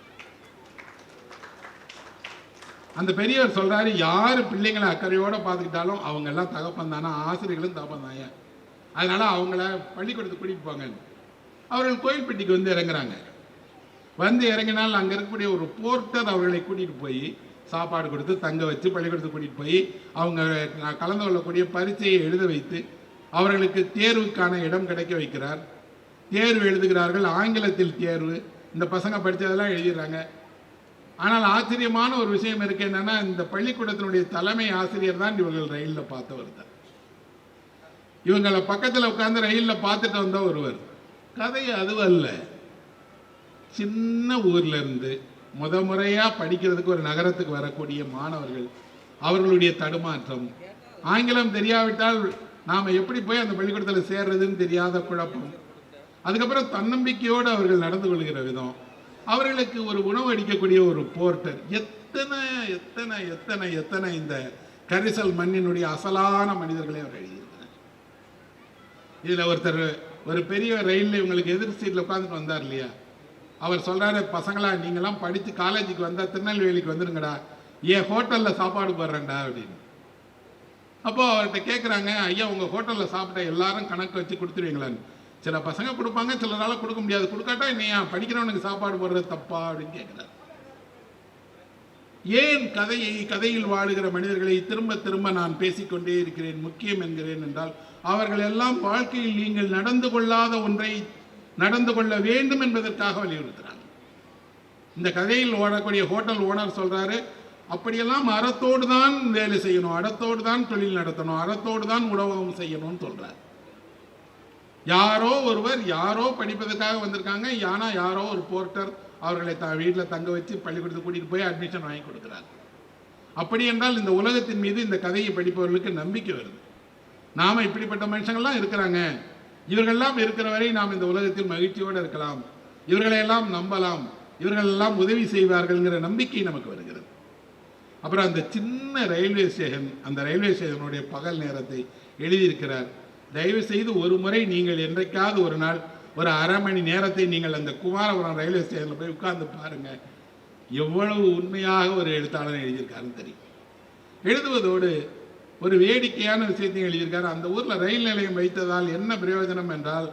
அந்த பெரியவர் சொல்றாரு, யாரு பிள்ளைங்களை அக்கறையோட பார்த்துக்கிட்டாலும் அவங்க எல்லாம் தகப்பன் தானா, ஆசிரியர்களும் தகப்பன் தாயா, அதனால அவங்கள பள்ளிக்கூடத்துக்கு கூட்டிட்டு போங்க. அவர்கள் கோயில்பட்டிக்கு வந்து இறங்குறாங்க. வந்து இறங்கினால் அங்கே இருக்கக்கூடிய ஒரு போர்ட்டர் அவர்களை கூட்டிகிட்டு போய் சாப்பாடு கொடுத்து தங்க வச்சு பள்ளிக்கூடத்துக்கு கூட்டிகிட்டு போய் அவங்க கலந்து கொள்ளக்கூடிய பரீட்சையை எழுத வைத்து அவர்களுக்கு தேர்வுக்கான இடம் கிடைக்க வைக்கிறார். தேர்வு எழுதுகிறார்கள். ஆங்கிலத்தில் தேர்வு. இந்த பசங்க படித்ததெல்லாம் எழுதிடுறாங்க. ஆனால் ஆச்சரியமான ஒரு விஷயம் இருக்கு. என்னன்னா, இந்த பள்ளிக்கூடத்தினுடைய தலைமை ஆசிரியர் தான் இவர்கள் ரயிலில் பார்த்தவர் தான். இவங்களை பக்கத்தில் உட்கார்ந்து ரயிலில் பார்த்துட்டு வந்த ஒருவர். கதை அதுவல்ல. சின்ன ஊர்ல இருந்து முறையா படிக்கிறதுக்கு ஒரு நகரத்துக்கு வரக்கூடிய மாணவர்கள், அவர்களுடைய தடுமாற்றம், ஆங்கிலம் தெரியாவிட்டால் நாம எப்படி போய் அந்த பள்ளிக்கூடத்தில் சேர்றதுன்னு தெரியாத குழப்பம், அதுக்கப்புறம் தன்னம்பிக்கையோடு அவர்கள் நடந்து கொள்கிற விதம், அவர்களுக்கு ஒரு உணவு அளிக்கக்கூடிய ஒரு போர்ட்டர், எத்தனை எத்தனை எத்தனை எத்தனை இந்த கரிசல் மண்ணினுடைய அசலான மனிதர்களை அவர் எழுதியிருக்கிறார். இதுல ஒருத்தர் ஒரு பெரிய ரயிலில் இவங்களுக்கு எதிர் சீட்டில் உட்காந்துட்டு வந்தார் இல்லையா, அவர் சொல்றாரு, பசங்களா நீங்களாம் படித்து காலேஜுக்கு வந்தால் திருநெல்வேலிக்கு வந்துருங்கடா, ஏன் ஹோட்டலில் சாப்பாடு போடுறேன்டா அப்படின்னு. அப்போ அவர்கிட்ட கேட்குறாங்க, ஐயா உங்கள் ஹோட்டலில் சாப்பிட்டா எல்லாரும் கணக்கு வச்சு கொடுத்துருவீங்களான்னு. சில பசங்க கொடுப்பாங்க, சிலரால் கொடுக்க முடியாது. கொடுக்காட்டா நீயா படிக்கிறவனுக்கு சாப்பாடு போடுறது தப்பா அப்படின்னு கேட்குறாரு. ஏன் கதையில் வாழுகிற மனிதர்களை திரும்ப திரும்ப நான் பேசிக்கொண்டே இருக்கிறேன், முக்கியம் என்கிறேன் என்றால், அவர்கள் எல்லாம் வாழ்க்கையில் நீங்கள் நடந்து கொள்ளாத ஒன்றை நடந்து கொள்ள வேண்டும் என்பதற்காக வலியுறுத்துறாங்க. இந்த கதையில் ஓடக்கூடிய ஹோட்டல் ஓனர் சொல்றாரு, அப்படியெல்லாம் அறத்தோடு தான் வேலை செய்யணும், அறத்தோடு தான் தொழில் நடத்தணும், அறத்தோடு தான் உணவகம் செய்யணும்னு சொல்றாரு. யாரோ ஒருவர் யாரோ படிப்பதற்காக வந்திருக்காங்க, யாரோ ஒரு போர்ட்டர் அவர்களை வீட்டில் தங்க வச்சு பள்ளிக்கூடத்துக்கு கூட்டிகிட்டு போய் அட்மிஷன் வாங்கி கொடுக்குறாரு. அப்படி என்றால் இந்த உலகத்தின் மீது இந்த கதையை படிப்பவர்களுக்கு நம்பிக்கை வருது. நாம இப்படிப்பட்ட மனுஷங்கள்லாம் இருக்கிறாங்க, இவர்களெல்லாம் இருக்கிற வரை நாம் இந்த உலகத்தில் மகிழ்ச்சியோடு இருக்கலாம், இவர்களையெல்லாம் நம்பலாம், இவர்களெல்லாம் உதவி செய்வார்கள்ங்கிற நம்பிக்கை நமக்கு வருகிறது. அப்புறம் அந்த சின்ன ரயில்வே ஸ்டேஷன், அந்த ரயில்வே ஸ்டேஷனுடைய பகல் நேரத்தை எழுதியிருக்கிறார். தயவு செய்து ஒரு முறை நீங்கள் என்றைக்காவது ஒரு நாள் ஒரு அரை மணி நேரத்தை நீங்கள் அந்த குமாரபுரம் ரயில்வே ஸ்டேஷனில் போய் உட்கார்ந்து பாருங்க, எவ்வளவு உண்மையாக ஒரு எழுத்தாளர் எழுதியிருக்காருன்னு தெரியும். எழுதுவதோடு ஒரு வேடிக்கையான விஷயத்தையும் எழுதியிருக்காரு. அந்த ஊரில் ரயில் நிலையம் வைத்ததால் என்ன பிரயோஜனம் என்றால்,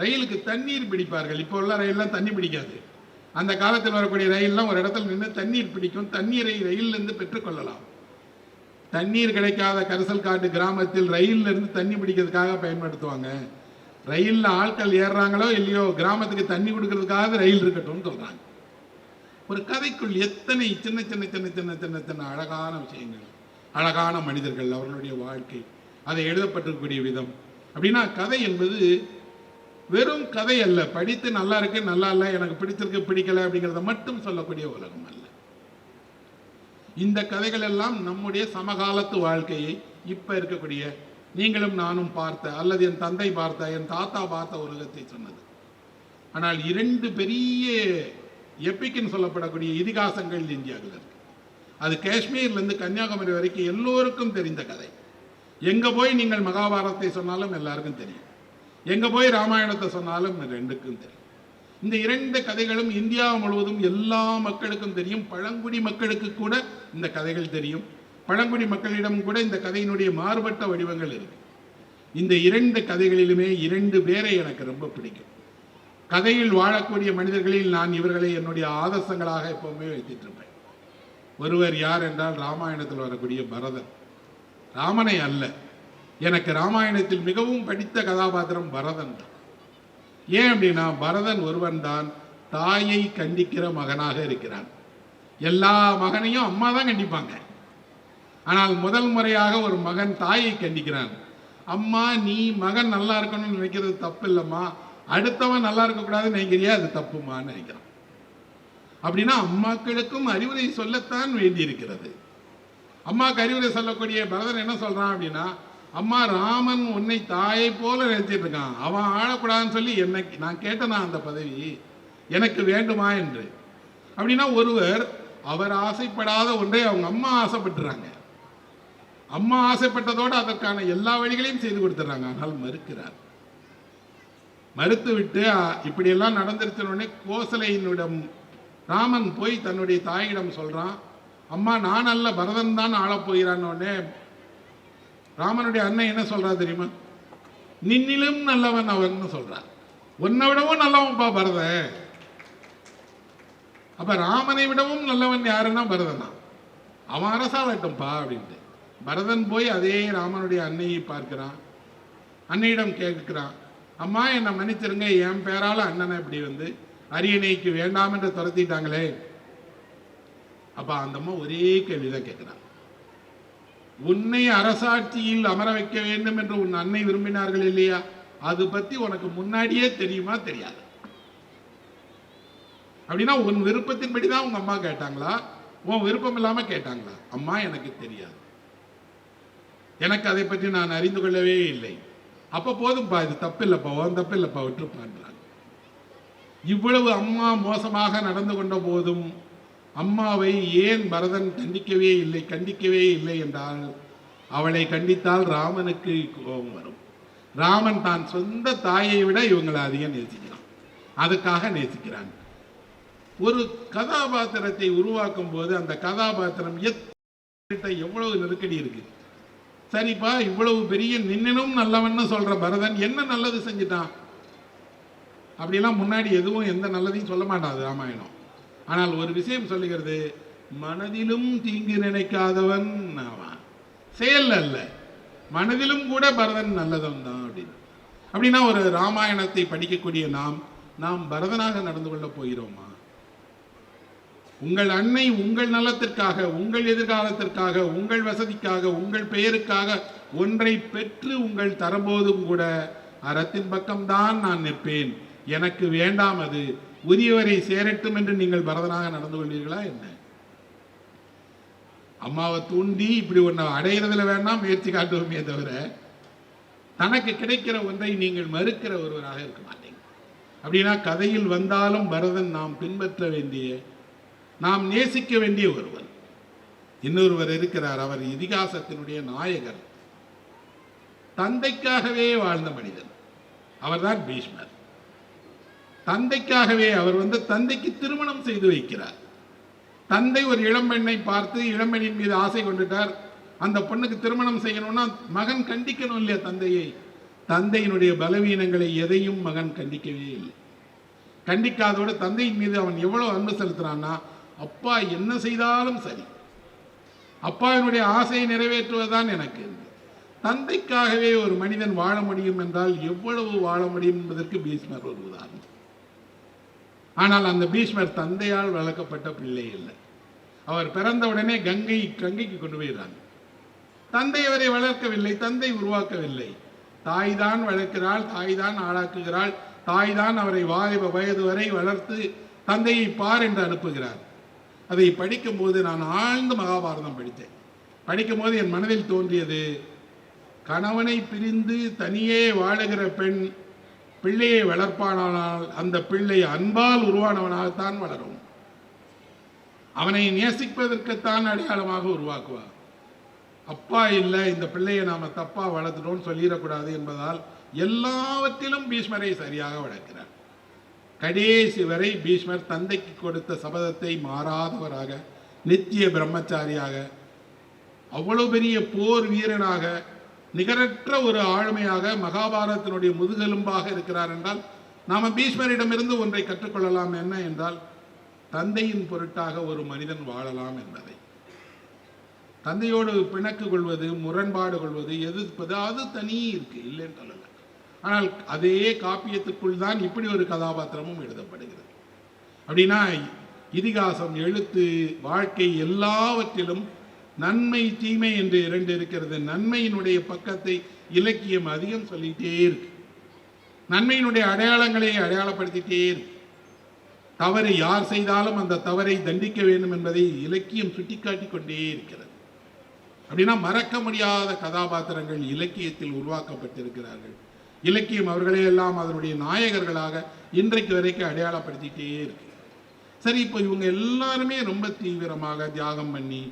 ரயிலுக்கு தண்ணீர் பிடிப்பார்கள். இப்போ உள்ள ரயிலெலாம் தண்ணி பிடிக்காது. அந்த காலத்தில் வரக்கூடிய ரயிலெலாம் ஒரு இடத்துல நின்று தண்ணீர் பிடிக்கும். தண்ணீரை ரயிலிருந்து பெற்றுக்கொள்ளலாம். தண்ணீர் கிடைக்காத கரிசல் காட்டு கிராமத்தில் ரயிலிருந்து தண்ணி பிடிக்கிறதுக்காக பயன்படுத்துவாங்க. ரயிலில் ஆட்கள் ஏறுறாங்களோ இல்லையோ, கிராமத்துக்கு தண்ணி கொடுக்கறதுக்காக ரயில் இருக்கட்டும்னு சொல்கிறாங்க. ஒரு கதைக்குள் எத்தனை சின்ன சின்ன சின்ன சின்ன சின்ன சின்ன அழகான விஷயங்கள், அழகான மனிதர்கள், அவர்களுடைய வாழ்க்கை, அதை எழுதப்பட்டிருக்கக்கூடிய விதம். அப்படின்னா கதை என்பது வெறும் கதை அல்ல, படித்து நல்லா இருக்கு நல்லா இல்லை, எனக்கு பிடிச்சிருக்கு பிடிக்கல அப்படிங்கிறத மட்டும் சொல்லக்கூடிய உலகம் அல்ல. இந்த கதைகள் எல்லாம் நம்முடைய சமகாலத்து வாழ்க்கையை, இப்ப இருக்கக்கூடிய நீங்களும் நானும் பார்த்த, அல்லது என் தந்தை பார்த்த, என் தாத்தா பார்த்த உலகத்தை சொன்னது. ஆனால் 2 பெரிய எப்பிக்னு சொல்லப்படக்கூடிய இதிகாசங்கள் இந்தியாவில் இருக்கு. அது காஷ்மீர்லேருந்து கன்னியாகுமரி வரைக்கும் எல்லோருக்கும் தெரிந்த கதை. எங்கே போய் நீங்கள் மகாபாரதத்தை சொன்னாலும் எல்லாருக்கும் தெரியும், எங்கே போய் ராமாயணத்தை சொன்னாலும் 2க்கும் தெரியும். இந்த 2 கதைகளும் இந்தியா முழுவதும் எல்லா மக்களுக்கும் தெரியும். பழங்குடி மக்களுக்கு கூட இந்த கதைகள் தெரியும். பழங்குடி மக்களிடம் கூட இந்த கதையினுடைய மாறுபட்ட வடிவங்கள் இருக்கு. இந்த 2 கதைகளிலுமே 2 பேரை எனக்கு ரொம்ப பிடிக்கும். கதையில் வாழக்கூடிய மனிதர்களில் நான் இவர்களை என்னுடைய ஆதர்சங்களாக எப்பவுமே வைத்துட்டு இருப்பேன். ஒருவர் யார் என்றால் ராமாயணத்தில் வரக்கூடிய பரதன். ராமனை அல்ல, எனக்கு ராமாயணத்தில் மிகவும் படித்த கதாபாத்திரம் பரதன் தான். ஏன் அப்படின்னா பரதன் ஒருவன் தான் தாயை கண்டிக்கிற மகனாக இருக்கிறான். எல்லா மகனையும் அம்மா தான் கண்டிப்பாங்க. ஆனால் முதல் முறையாக ஒரு மகன் தாயை கண்டிக்கிறான். அம்மா, நீ மகன் நல்லா இருக்கணும்னு நினைக்கிறது தப்பு இல்லைம்மா, அடுத்தவன் நல்லா இருக்கக்கூடாதுன்னு நினைக்கிறியா, அது தப்புமான்னு நினைக்கிறான். அப்படின்னா அம்மாக்களுக்கும் அறிவுரை சொல்லத்தான் வேண்டியிருக்கிறது. அம்மாவுக்கு அறிவுரை சொல்லக்கூடிய பரதன் என்ன சொல்றான் அப்படின்னா, அம்மா, ராமன் உன்னை தாயை போல நினைச்சிட்டு இருக்கான், அவன் ஆளக்கூடாதுன்னு சொல்லி என்னை நான் கேட்டனா அந்த பதவி எனக்கு வேண்டுமா என்று. அப்படின்னா ஒருவர் அவர் ஆசைப்படாத ஒன்றை அவங்க அம்மா ஆசைப்பட்டுறாங்க. அம்மா ஆசைப்பட்டதோடு அதற்கான எல்லா வழிகளையும் செய்து கொடுத்துட்றாங்க. ஆனால் மறுக்கிறார். மறுத்துவிட்டு இப்படியெல்லாம் நடந்துருச்சுன்னு கோசலையினிடம் ராமன் போய் தன்னுடைய தாயிடம் சொல்றான், அம்மா, நான் அல்ல பரதன் தான் ஆளப்போகிறான்னு. ராமனுடைய அண்ணன் என்ன சொல்றா தெரியுமா, நின்னிலும் நல்லவன் அவன் சொல்றார். உன்னை விடவும் நல்லவன்பா பரதன். அப்ப ராமனை விடவும் நல்லவன் யாருன்னா பரதனா, அவன் அரசாகட்டும்பா அப்படின்ட்டு. பரதன் போய் அதே ராமனுடைய அன்னையை பார்க்கிறான். அன்னையிடம் கேட்கிறான், அம்மா, என்னை மன்னிச்சிருங்க, என் பேரால அண்ணனை இப்படி அரியணைக்கு வேண்டாம் என்று துரத்திட்டாங்களே. அப்ப அந்த அம்மா ஒரே கேள்விதான் கேட்கிறான், உன்னை அரசாட்சியில் அமர வைக்க வேண்டும் என்று உன் அன்னை விரும்பினார்கள் இல்லையா, அது பத்தி உனக்கு முன்னாடியே தெரியுமா தெரியாது? அப்படின்னா உன் விருப்பத்தின்படிதான் உங்க அம்மா கேட்டாங்களா, உன் விருப்பம் இல்லாம கேட்டாங்களா? அம்மா, எனக்கு தெரியாது, எனக்கு அதை பற்றி நான் அறிந்து கொள்ளவே இல்லை. அப்ப போதும்பா, இது தப்பு இல்லப்பா, உன் தப்பு இல்லப்பா, விட்டுருப்பான்றாங்க. இவ்வளவு அம்மா மோசமாக நடந்து கொண்ட போதும் அம்மாவை ஏன் பரதன் கண்டிக்கவே இல்லை என்றால், அவளை கண்டித்தால் ராமனுக்கு கோபம் வரும். ராமன் தான் சொந்த தாயை விட இவங்களை அதிகம் நேசிக்கிறான், அதுக்காக நேசிக்கிறான். ஒரு கதாபாத்திரத்தை உருவாக்கும் போது அந்த கதாபாத்திரம் எவ்வளவு நெருக்கடி இருக்கு. சரிப்பா, இவ்வளவு பெரிய நின்னும் நல்லவன்னு சொல்ற பரதன் என்ன நல்லது செஞ்சிட்டான்? அப்படிலாம் முன்னாடி எதுவும் எந்த நல்லதையும் சொல்ல மாட்டாது ராமாயணம். ஆனால் ஒரு விஷயம் சொல்லுகிறது, மனதிலும் தீங்கு நினைக்காதவன் அவன், செயல் அல்ல, மனதிலும் கூட பரதன் நல்லதவன் தான் அப்படின்னு. அப்படின்னா ஒரு ராமாயணத்தை படிக்கக்கூடிய நாம் பரதனாக நடந்து கொள்ள போகிறோமா? உங்கள் அன்னை உங்கள் நலத்திற்காக, உங்கள் எதிர்காலத்திற்காக, உங்கள் வசதிக்காக, உங்கள் பெயருக்காக ஒன்றை பெற்று உங்கள் தரபோதும் கூட அறத்தின் பக்கம்தான் நான் நிற்பேன், எனக்கு வேண்டாம், அது உரியவரை சேரட்டும் என்று நீங்கள் பரதனாக நடந்து கொள்வீர்களா என்ன? அம்மாவை தூண்டி இப்படி ஒன்றை அடையிறதுல வேண்டாம் முயற்சி காட்டுவோமே தவிர, தனக்கு கிடைக்கிற ஒன்றை நீங்கள் மறுக்கிற ஒருவராக இருக்க மாட்டீங்க. அப்படின்னா கதையில் வந்தாலும் பரதன் நாம் பின்பற்ற வேண்டிய, நாம் நேசிக்க வேண்டிய ஒருவர். இன்னொருவர் இருக்கிறார், அவர் இதிகாசத்தினுடைய நாயகர், தந்தைக்காகவே வாழ்ந்த மனிதன், அவர்தான் பீஷ்மர். தந்தைக்காகவே அவர் தந்தைக்கு திருமணம் செய்து வைக்கிறார். தந்தை ஒரு இளம்பெண்ணை பார்த்து இளம்பெண்ணின் மீது ஆசை கொண்டுட்டார். அந்த பொண்ணுக்கு திருமணம் செய்யணும்னா மகன் கண்டிக்கணும் இல்லையா தந்தையை? தந்தையினுடைய பலவீனங்களை எதையும் மகன் கண்டிக்கவே இல்லை. கண்டிக்காதோடு தந்தையின் மீது அவன் எவ்வளவு அன்பு செலுத்துறான்னா, அப்பா என்ன செய்தாலும் சரி, அப்பாவினுடைய ஆசையை நிறைவேற்றுவதுதான் எனக்கு. தந்தைக்காகவே ஒரு மனிதன் வாழ முடியும் என்றால் எவ்வளவு வாழ முடியும் என்பதற்கு பீஷ்மர் ஒரு உதாரணம். ஆனால் அந்த பீஷ்மர் தந்தையால் வளர்க்கப்பட்ட பிள்ளை இல்லை. அவர் பிறந்தவுடனே கங்கைக்கு கொண்டு போயிடுறாங்க. தந்தை அவரை வளர்க்கவில்லை, தந்தை உருவாக்கவில்லை. தாய் தான் வளர்க்கிறாள், தாய் தான் ஆளாக்குகிறாள், தாய் தான் அவரை வாலிப வயது வரை வளர்த்து தந்தையை பார் என்று அனுப்புகிறார். அதை படிக்கும்போது நான் ஆழ்ந்த மகாபாரதம் படித்தேன். படிக்கும்போது என் மனதில் தோன்றியது, கணவனை பிரிந்து தனியே வாழுகிற பெண் பிள்ளையை வளர்ப்பானால் அந்த பிள்ளை அன்பால் உருவானவனாகத்தான் வளரும். அவனை நேசிப்பதற்குத்தான் அடையாளமாக உருவாக்குவார். அப்பா இல்லை, இந்த பிள்ளையை நாம தப்பா வளர்த்துட்டோம்னு சொல்லிடக்கூடாது என்பதால் எல்லாவற்றிலும் பீஷ்மரை சரியாக வளர்க்கிறார். கடைசி வரை பீஷ்மர் தந்தைக்கு கொடுத்த சபதத்தை மாறாதவராக, நித்திய பிரம்மச்சாரியாக, அவ்வளவு பெரிய போர் வீரனாக, நிகரற்ற ஒரு ஆளுமையாக, மகாபாரதத்தினுடைய முதுகெலும்பாக இருக்கிறார் என்றால் நாம பீஷ்மரிடமிருந்து ஒன்றை கற்றுக்கொள்ளலாம். என்ன என்றால், தந்தையின் பொருட்டாக ஒரு மனிதன் வாழலாம் என்பதை. தந்தையோடு பிணக்கு கொள்வது, முரண்பாடு கொள்வது, எதிர்ப்பது, அது தனி இருக்கு, இல்லைன்னு சொல்லல. ஆனால் அதே காப்பியத்துக்குள் தான் இப்படி ஒரு கதாபாத்திரமும் எழுதப்படுகிறது. அப்படின்னா இதிகாசம், எழுத்து, வாழ்க்கை எல்லாவற்றிலும் நன்மை தீமை என்று இரண்டு இருக்கிறது. நன்மையினுடைய பக்கத்தை இலக்கியம் அதிகம் சொல்லிட்டே இருக்கு. நன்மையினுடைய அடையாளங்களை அடையாளப்படுத்திட்டே இருக்கு. தவறு யார் செய்தாலும் அந்த தவறை தண்டிக்க வேண்டும் என்பதை இலக்கியம் சுட்டிக்காட்டி கொண்டே இருக்கிறது. அப்படின்னா மறக்க முடியாத கதாபாத்திரங்கள் இலக்கியத்தில் உருவாக்கப்பட்டிருக்கிறார்கள். இலக்கியம் அவர்களையெல்லாம் அதனுடைய நாயகர்களாக இன்றைக்கு வரைக்கும் அடையாளப்படுத்திட்டே இருக்கு. சரி, இப்போ இவங்க எல்லாருமே ரொம்ப தீவிரமாக தியாகம் பண்ணி,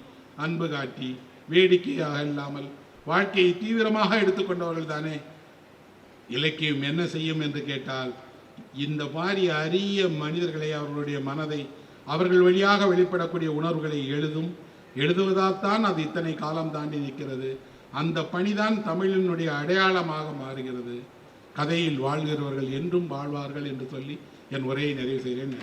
அன்பு காட்டி, வேடிக்கையாக இல்லாமல் வாழ்க்கையை தீவிரமாக எடுத்துக்கொண்டவர்கள் தானே. இலக்கியம் என்ன செய்யும் என்று கேட்டால், இந்த மாதிரி அரிய மனிதர்களை, அவர்களுடைய மனதை, அவர்கள் வழியாக வெளிப்படக்கூடிய உணர்வுகளை எழுதுவதால் தான் அது இத்தனை காலம் தாண்டி நிற்கிறது. அந்த பணிதான் தமிழினுடைய அடையாளமாக மாறுகிறது. கதையில் வாழ்கிறவர்கள் என்றும் வாழ்வார்கள் என்று சொல்லி என் உரையை நிறைவு செய்கிறேன்.